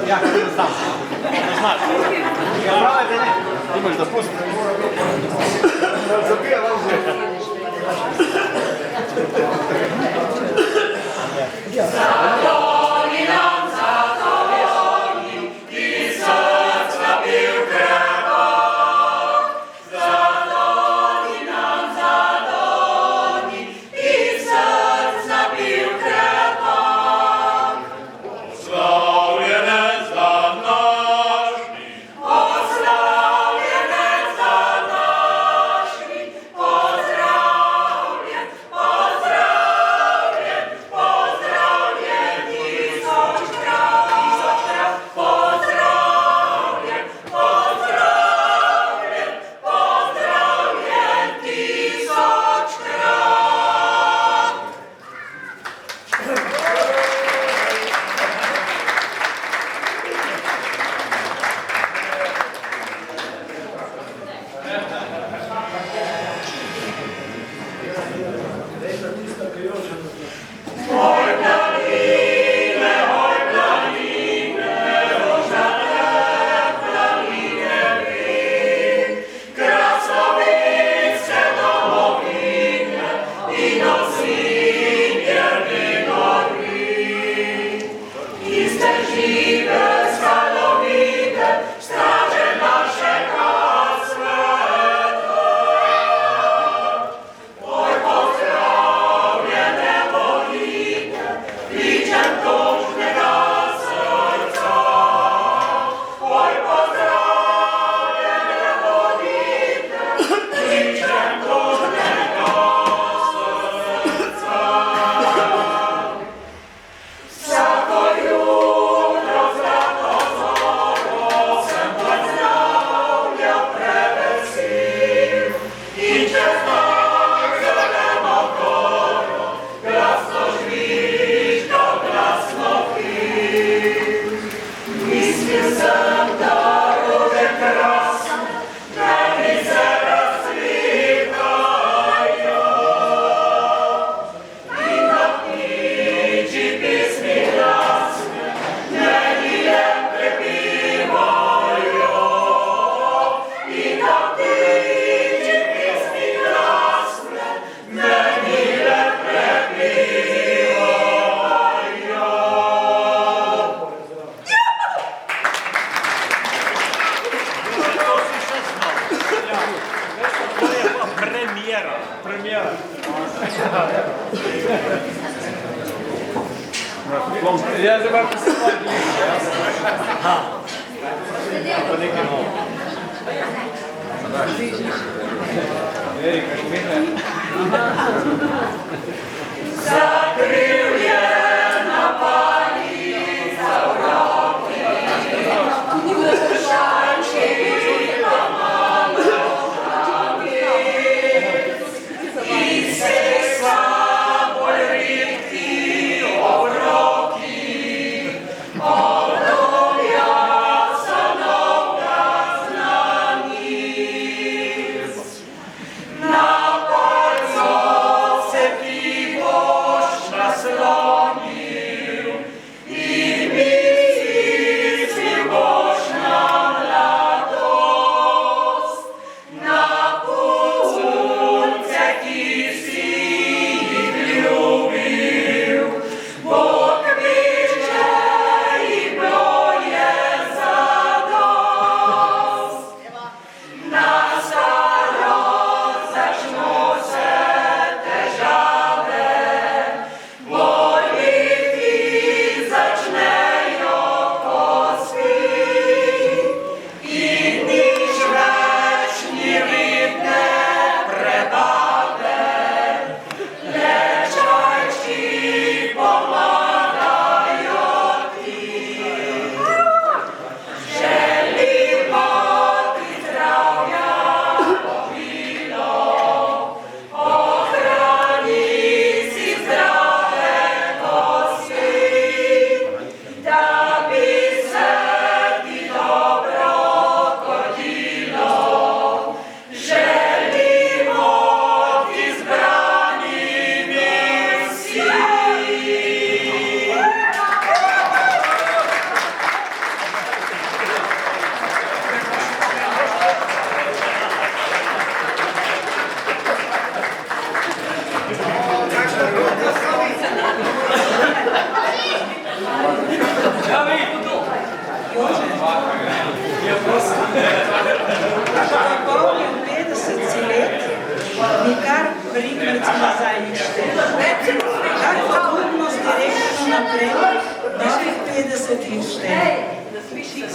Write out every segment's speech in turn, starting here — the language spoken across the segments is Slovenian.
Ja kada znam. Znaš. Imaš da pusti. Zabija laže. Zadoni nam, zadoni, i srca bil krepok. Zadoni nam, zadoni, i srca bil krepok. Oslavljenec današnji, oslavljenec današnji, pozdravljen, pozdravljen, pozdravljen tisoč krat, pozdravljen, pozdravljen, pozdravljen tisoč krat. Oj planine, ožale planine vi, krasovice domovine i nosinjerne gori. Iste žive skalovite, straže našega sveta. Oj pozdravljene volite, viđem tužnega srca. Oj pozdravljene volite, viđem tužnega srca. Svako jutro zlato zoro sem pozdravljal prevesil i čez dan zeleno goro glasno žvižgal, glasno pil. Mislil sem, da ruže krasne meni se razcvitajo in da ptiči pismi glasne meni le prebivajo in da ptiči pismi glasne meni le prebivajo. Premijera. Premijera. Ja se bar poslušam. Pa nekaj novo. Erika, šmine. Zakrivljena palica v roki, šančila malo pravic, in se saboj riti obroki, obdobja sanovga znanic. Na palcu se ti boš naslonil,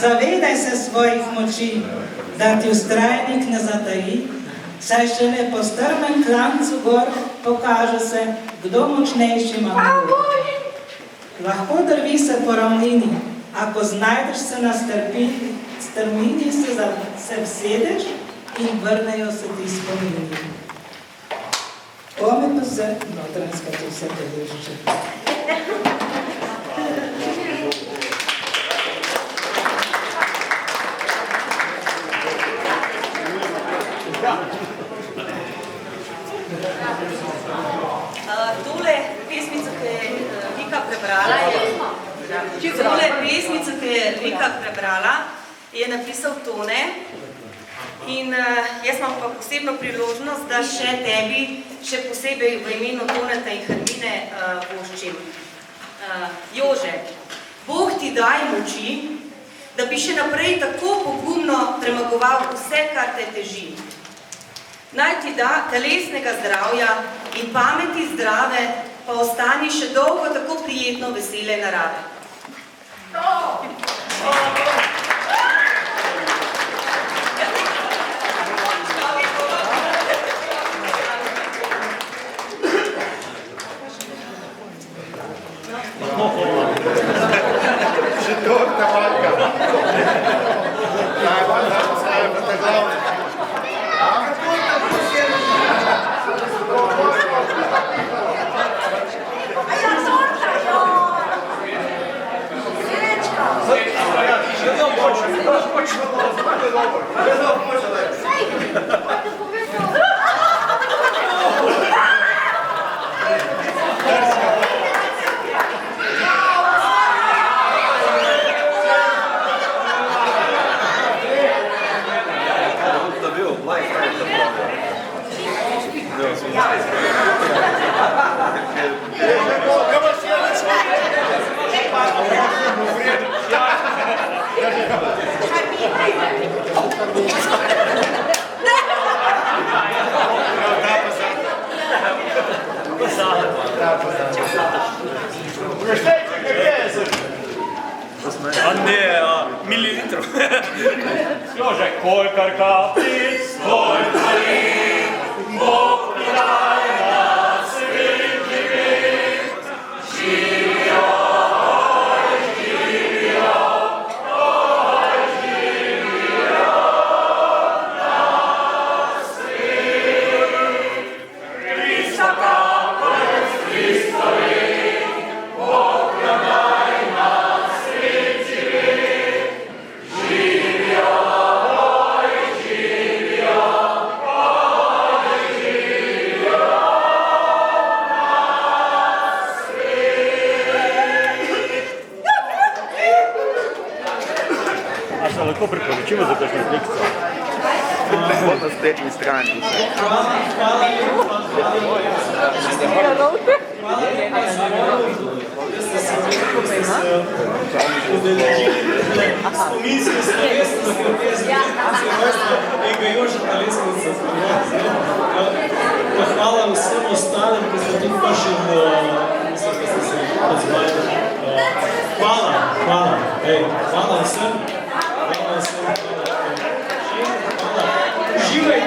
Zavedaj se svojih moči, da ti vztrajnik ne zataji, saj šele po strmem klancu gor pokaže se, kdo močnejši ima moč. Lahko drvi se po ravnini, ako znajdeš se na strmini, se vsedeš in vrnejo se ti spomini. Ome pa se notranjskati vse tedešče. Tole pesmico, ki je Vika prebrala, je napisal Tone. In jaz imam pa posebno priložnost, da še tebi, še posebej v imenu Toneta in Hermine voščim. Jože, Bog ti daj moči, da bi še naprej tako pogumno premagoval vse, kar te teži. Naj ti da telesnega zdravja in pameti zdrave, pa ostani še dolgo tako prijetno vesele narave. Четвърта майка. Най-важната главна. A ne, mililitrov. Jože, kolikor kapljic, koliko rit, Bog ti daj na svet živeti. Živijo, živijo, živijo na svet. Krista kapljic, Krista rit, Bog ti daj na svet živeti. Živijo, živijo, A se lahko priporočimo za kakšno lekcijo? Na spletni strani. Spominske slovesnosti v tej zgodnici vrstva enega Jožeta Leskovca. Hvala vsem ostalim, ki ste tudi prišli v mislim, da ste se odzvali. Hvala vsem. Hvala vsem. Hvala. Uživajte.